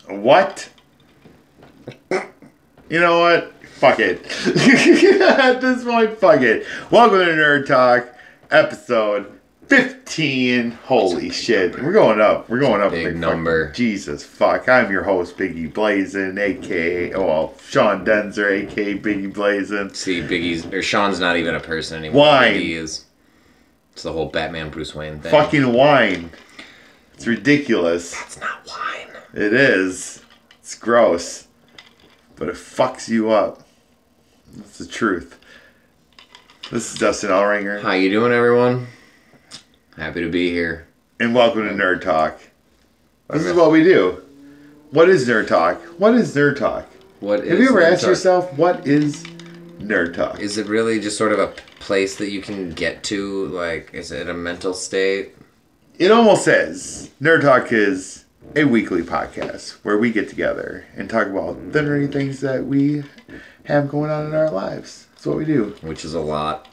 What? You know what? Fuck it. At this point, fuck it. Welcome to Nerd Talk, episode 15. Holy shit. We're going up. We're going up. Big number. Jesus fuck. I'm your host, Biggieblazzin, a.k.a. Shawn Denzer, a.k.a. Biggieblazzin. See, Shawn's not even a person anymore. Wine. He is. It's the whole Batman Bruce Wayne thing. Fucking wine. It's ridiculous. That's not wine. It is. It's gross. But it fucks you up. That's the truth. This is Dustin Ellringer. How you doing, everyone? Happy to be here. And welcome to Nerd Talk. This is what we do. What is Nerd Talk? What is Nerd Talk? Have you ever asked yourself, what is Nerd Talk? Is it really just sort of a place that you can get to? Like, is it a mental state? It almost is. Nerd Talk is a weekly podcast where we get together and talk about the nerdy things that we have going on in our lives. That's what we do. Which is a lot.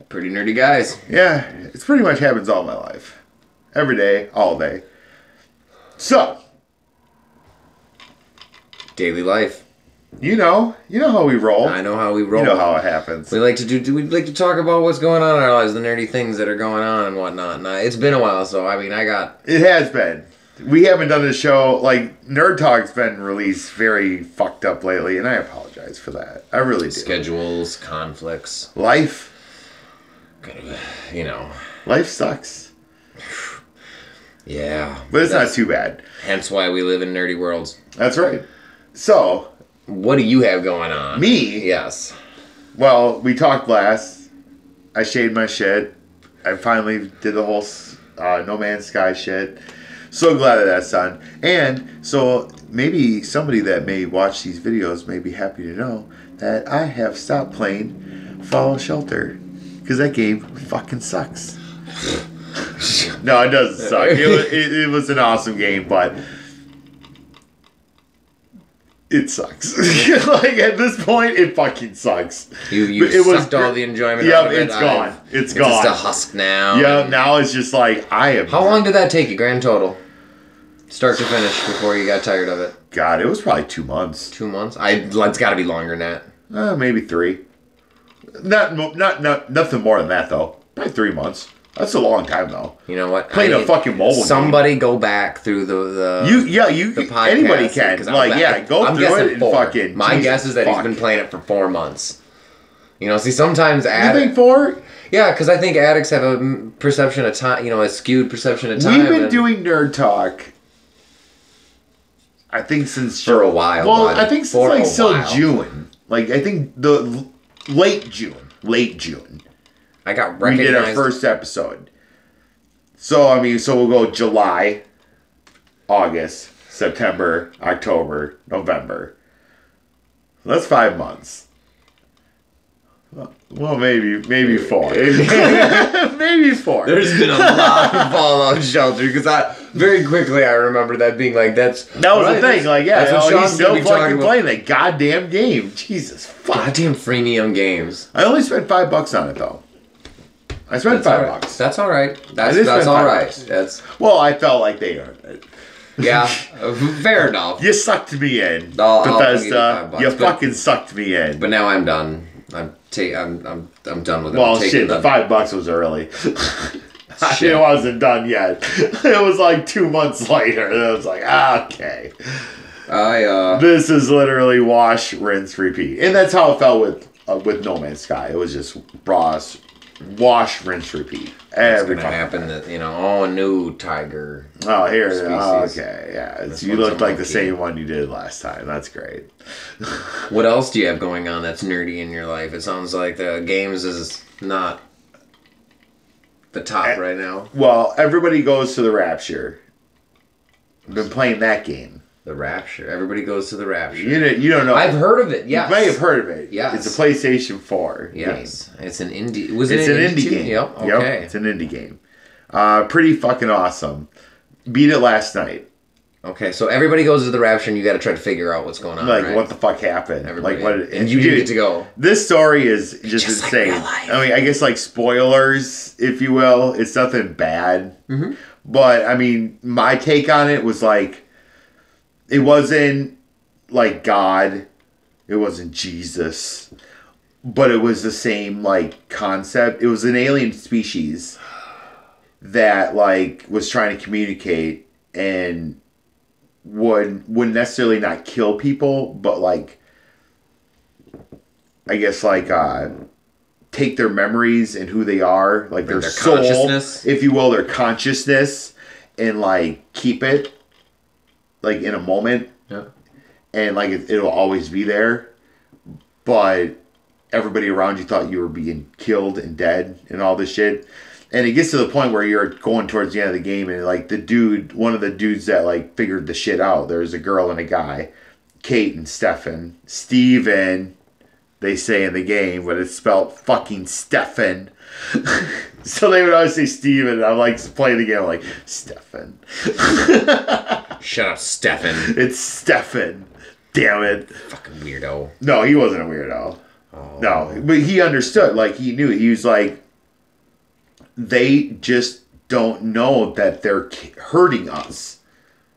Pretty nerdy guys. Yeah, it pretty much happens all my life. Every day, all day. So, daily life. You know how we roll. I know how we roll. You know how it happens. We like to talk about what's going on in our lives, the nerdy things that are going on and whatnot. And it's been a while, so It has been. We haven't done a show, like, Nerd Talk's been released very fucked up lately, and I apologize for that. I really do. Schedules, conflicts. Life. Life sucks. Yeah. But it's not too bad. Hence why we live in nerdy worlds. That's right. So. What do you have going on? Me? Yes. Well, we talked last. I shaved my shit. I finally did the whole No Man's Sky shit. So glad that that's done. And so maybe somebody that may watch these videos may be happy to know that I have stopped playing Fallout Shelter. Because that game fucking sucks. No, it doesn't suck. It was an awesome game, but it sucks. Like, at this point, it fucking sucks. You sucked all the enjoyment out of it. It's gone. It's gone. It's just a husk now. Yeah, now it's just like, I am... How long did that take you, grand total? Start to finish, before you got tired of it? God, it was probably 2 months. 2 months? It's got to be longer than that. Maybe 3. Nothing more than that, though. Probably 3 months. That's a long time, though. You know what? Playing a fucking mobile game. Somebody go back through the podcast. Anybody can. Go through it and 4. fucking... My guess is that he's been playing it for 4 months. See, sometimes... You think 4? Yeah, because I think addicts have a perception of time, a skewed perception of time. We've been doing Nerd Talk, I think, since... For a while. Well, I think since, still June. Like, I think the... Late June. I got recognized. We did our first episode. So, we'll go July, August, September, October, November. So that's 5 months. Well, maybe 4. Maybe 4. There's been a lot of Fallout Shelter, because very quickly I remember that being like, that was the thing. Like, yeah, he's still fucking playing that goddamn game. Jesus fuck. Goddamn freemium games. I only spent $5 on it, though. I spent $5. That's all right. That's all right. Well, I felt like they earned it. Yeah, fair enough. You sucked me in, Bethesda. You fucking sucked me in. But now I'm done. I'm done with it. Well, shit, the $5 was early. It wasn't done yet. It was like 2 months later. And I was like, okay. This is literally wash, rinse, repeat. And that's how it felt with No Man's Sky. It was just wash, rinse, repeat. It's going to happen that, a new tiger. Oh, here. Okay, yeah. You look like the same one you did last time. That's great. What else do you have going on that's nerdy in your life? It sounds like the games is not the top right now. Well, everybody goes to the Rapture. I've been playing that game. The Rapture. Everybody goes to the Rapture. You don't know. I've heard of it, yes. You may have heard of it. Yes. It's a PlayStation 4 game. It's an indie... It's an indie game. Yep, okay. Yep, it's an indie game. Pretty fucking awesome. Beat it last night. Okay, so everybody goes to the Rapture and you got to try to figure out what's going on, right? What the fuck happened? Everybody. And you didn't get to go. This story is just insane. Like I guess spoilers, if you will. It's nothing bad. Mm-hmm. But, my take on it was it wasn't like God. It wasn't Jesus. But it was the same, like, concept. It was an alien species that, like, was trying to communicate and wouldn't necessarily not kill people, but, like, I guess, like, take their memories and who they are, like their soul, consciousness, if you will, their consciousness, and, like, keep it, like, in a moment. Yeah. And, like, it'll always be there. But everybody around you thought you were being killed and dead and all this shit. And it gets to the point where you're going towards the end of the game and, like, one of the dudes that, like, figured the shit out, there's a girl and a guy, Kate and Steven, they say in the game, but it's spelled fucking Stefan. So they would always say Steven, and I'm, like, playing the game, I'm like, Stefan. Shut up, Stefan. It's Stefan. Damn it. Fucking weirdo. No, he wasn't a weirdo. Oh. No, but he understood. Like, he knew. He was like, they just don't know that they're hurting us.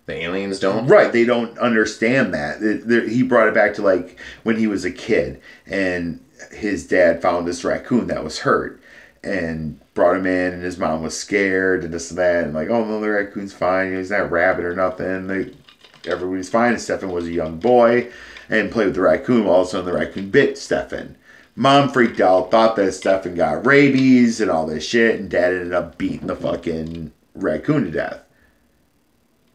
The aliens don't? Right. They don't understand that. He brought it back to, like, when he was a kid and his dad found this raccoon that was hurt and brought him in, and his mom was scared and this and that. And, like, oh, no, the raccoon's fine. He's not rabid or nothing. Everybody's fine. And Stefan was a young boy and played with the raccoon. All of a sudden, the raccoon bit Stefan. Mom freaked out, thought that Stefan got rabies and all this shit, and Dad ended up beating the fucking raccoon to death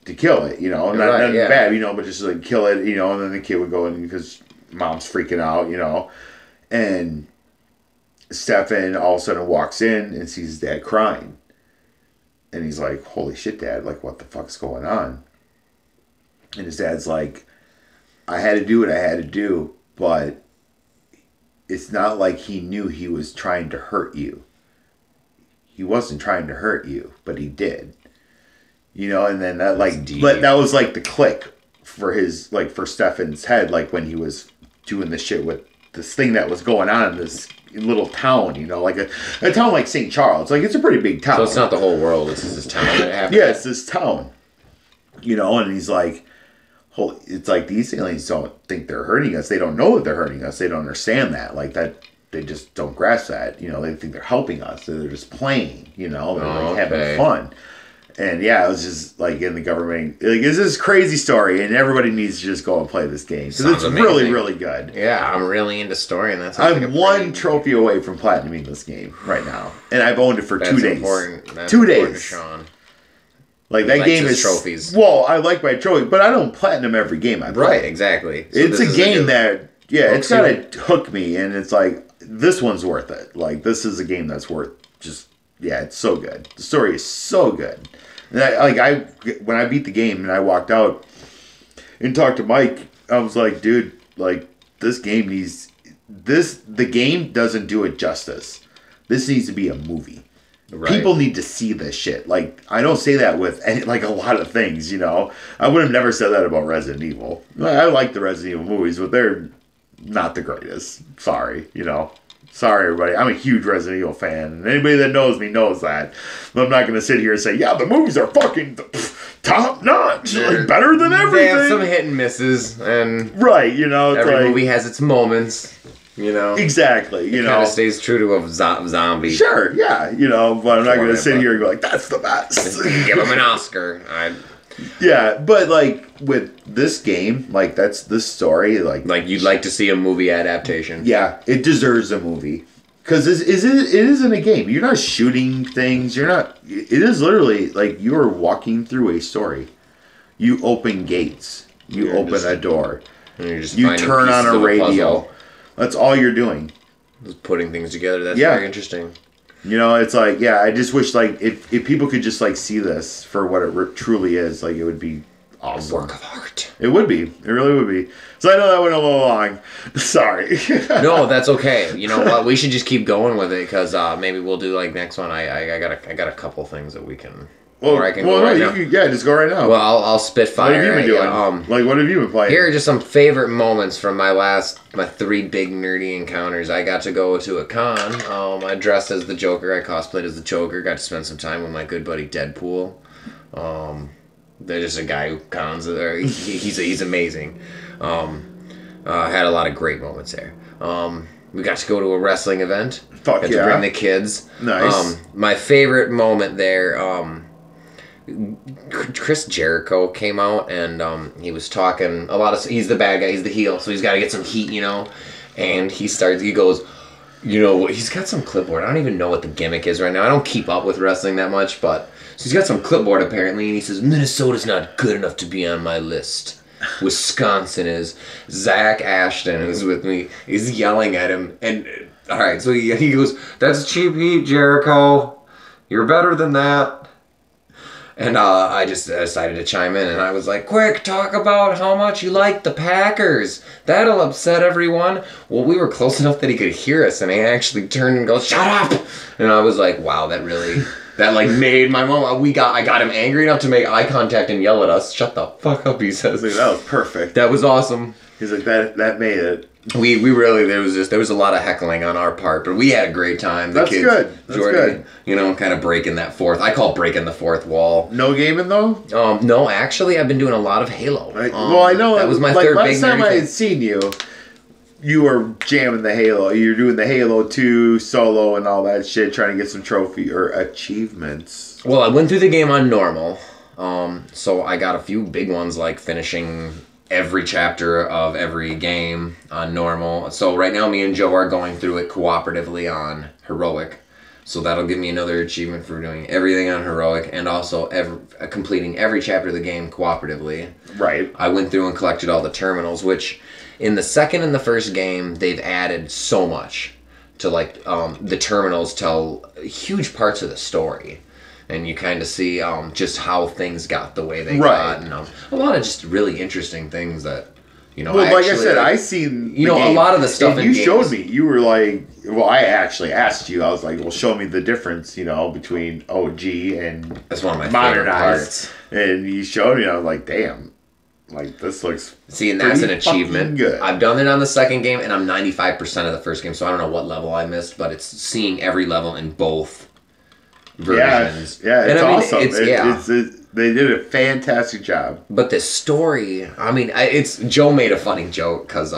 to kill it, you know. Not nothing bad, you know, but just, like, kill it, you know, and then the kid would go in because Mom's freaking out, you know. And Stefan all of a sudden walks in and sees his dad crying. And he's like, holy shit, Dad, like, what the fuck's going on? And his dad's like, I had to do what I had to do, but it's not like he knew he was trying to hurt you. He wasn't trying to hurt you, but he did. You know, and then that, like, that was, like, the click for his, like, for Stefan's head, like, when he was doing the shit with this thing that was going on in this little town, you know, like a town like St. Charles. Like, it's a pretty big town. So it's not the whole world, it's just this town that happened. Yeah, it's this town. You know, and he's like, it's like these aliens don't think they're hurting us. They don't know that they're hurting us. They don't understand that. Like, that, they just don't grasp that. You know, they think they're helping us. They're just playing, you know, they're like having fun. And yeah, it was just like in the government. Like, it's this crazy story, and everybody needs to just go and play this game because it's amazing. Really, really good. Yeah, I'm really into story, and that's. I'm one trophy away from platinuming this game right now, and I've owned it for 2 days. That's 2 days. To Shawn. Like, that game is trophies. Well, I like my trophy, but I don't platinum every game I play. Right, exactly. So it's a game that it's gotta hook me, and it's like, this one's worth it. Like, this is a game that's worth just it's so good. The story is so good. And when I beat the game and I walked out and talked to Mike, I was like, dude, like, this game needs the game doesn't do it justice. This needs to be a movie. Right. People need to see this shit. Like, I don't say that with like a lot of things, you know. I would have never said that about Resident Evil. I like the Resident Evil movies, but they're not the greatest. Sorry, you know. Sorry, everybody. I'm a huge Resident Evil fan. And anybody that knows me knows that. But I'm not going to sit here and say, yeah, the movies are fucking top notch. Like, better than everything. They have some hit and misses. And right, you know. It's every movie has its moments. You know, exactly. You know, kind of stays true to a zombie. Sure, yeah. You know, but I'm not going to sit here and go like, "That's the best." Give him an Oscar. Yeah, but like with this game, like that's the story. Like you'd like to see a movie adaptation. Yeah, it deserves a movie because it isn't a game. You're not shooting things. You're not. It is literally like you are walking through a story. You open gates. You open a door. You turn on a radio. That's all you're doing. Just putting things together. That's very interesting. You know, it's like, I just wish, like, if people could just, like, see this for what it truly is, like, it would be awesome. A work of art. It would be. It really would be. So I know that went a little long. Sorry. No, that's okay. You know what? We should just keep going with it because maybe we'll do, like, next one. I got a couple things that we can... Well, just go right now. Well, I'll spitfire. What have you been doing? What have you been playing? Here are just some favorite moments from my 3 big nerdy encounters. I got to go to a con. I dressed as the Joker. I cosplayed as the Joker. Got to spend some time with my good buddy Deadpool. They're just a guy who cons. He's amazing. Had a lot of great moments there. We got to go to a wrestling event. Fuck got yeah. to bring the kids. Nice. My favorite moment there, Chris Jericho came out and he was talking a lot of... He's the bad guy. He's the heel. So he's got to get some heat, you know. And he goes... You know, he's got some clipboard. I don't even know what the gimmick is right now. I don't keep up with wrestling that much, but... So he's got some clipboard apparently, and he says, Minnesota's not good enough to be on my list. Wisconsin is. Zach Ashton is with me. He's yelling at him. And, alright, so he goes, that's cheap heat, Jericho. You're better than that. And I just decided to chime in, and I was like, quick, talk about how much you like the Packers. That'll upset everyone. Well, we were close enough that he could hear us, and he actually turned and goes, shut up! And I was like, wow, that really... That, like, made my moment. I got him angry enough to make eye contact and yell at us. Shut the fuck up, he says. Like, that was perfect. That was awesome. He's like, that made it. We really, there was a lot of heckling on our part, but we had a great time. That's good. That's good. You know, kind of breaking that fourth. I call breaking the fourth wall. No gaming, though? No, actually, I've been doing a lot of Halo. Well, I know. That was my like, third last big time I thing. had seen you, you were jamming the Halo. You were doing the Halo 2 solo and all that shit, trying to get some trophy or achievements. Well, I went through the game on normal, so I got a few big ones like finishing every chapter of every game on normal. So right now me and Joe are going through it cooperatively on heroic. So that'll give me another achievement for doing everything on heroic and also completing every chapter of the game cooperatively. Right. I went through and collected all the terminals, which in the second and the first game, they've added so much to like the terminals tell huge parts of the story. And you kind of see just how things got the way they got, and a lot of just really interesting things that, you know. Well, like I said, I seen you know a lot of the stuff. And you showed me. You were like, well, I actually asked you. I was like, well, show me the difference, you know, between OG and that's one of my modernized. And you showed me. And I was like, damn, like this looks. See, and that's an achievement. Good. I've done it on the second game, and I'm 95% of the first game, so I don't know what level I missed, but it's seeing every level in both versions. Yeah, it's and I mean, awesome. They did a fantastic job. But the story, I mean, Joe made a funny joke because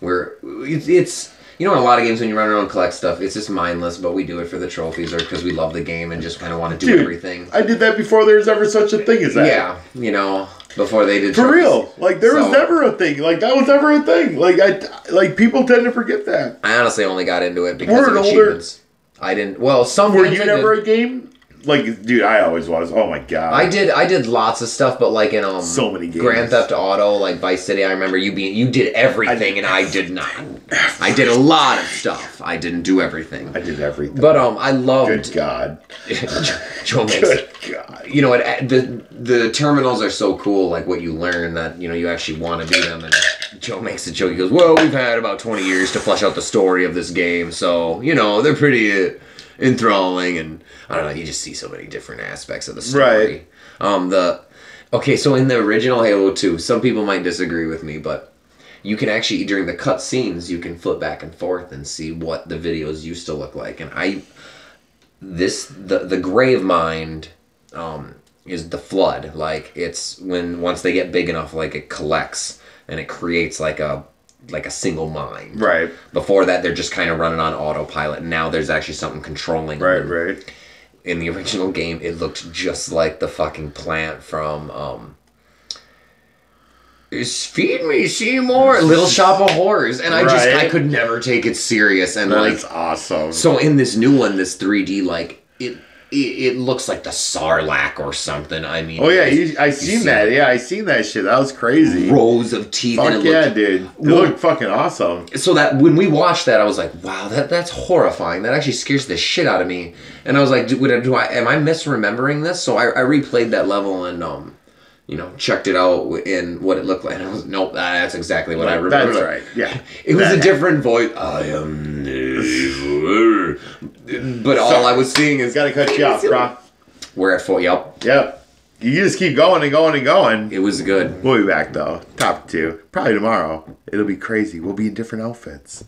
it's you know, in a lot of games when you run around and collect stuff, it's just mindless, but we do it for the trophies or because we love the game and just kind of want to do everything. I did that before there was ever such a thing as that. Yeah, you know, before they did for trophies. real. Like there was never a thing. Like that was never a thing. Like people tend to forget that. I honestly only got into it because of achievements. I didn't. Well, some. Were you never a game? Like, dude, I always was. Oh my god. I did lots of stuff, but like in so many games. Grand Theft Auto, like Vice City, I remember you did everything and I did not. I did a lot of stuff. I didn't do everything. I did everything. But I loved. Good God. Joe makes. Good God. You know, the terminals are so cool. Like what you learn that you know you actually want to do them. And Joe makes a joke. He goes, "Well, we've had about 20 years to flesh out the story of this game, so you know they're pretty." Enthralling, and I don't know, you just see so many different aspects of the story. Right. Okay, so in the original Halo 2, some people might disagree with me, but you can actually, during the cut scenes, you can flip back and forth and see what the videos used to look like. And the Grave Mind is the flood. Like, it's once they get big enough, like, it collects, and it creates like a single mind. Right. Before that, they're just kind of running on autopilot. And now there's actually something controlling them. Right. In the original game, it looked just like the fucking plant from Feed Me Seymour, Little Shop of Horrors, and I could never take it serious. And that's awesome. So in this new one, this 3D, like it looks like the Sarlacc or something. I mean, oh yeah, I seen that. Yeah, I seen that shit. That was crazy. Rows of teeth. Fuck and it dude. It looked fucking awesome. So that when we watched that, I was like, wow, that's horrifying. That actually scares the shit out of me. And I was like, am I misremembering this? So I replayed that level and checked it out in what it looked like. And I was, nope, that's exactly what I remember. That's right. Yeah. It was a different voice. I am never. But all I was seeing is... Gotta cut you off, bro. We're at 4. Yep. You just keep going and going and going. It was good. We'll be back, though. Top 2. Probably tomorrow. It'll be crazy. We'll be in different outfits.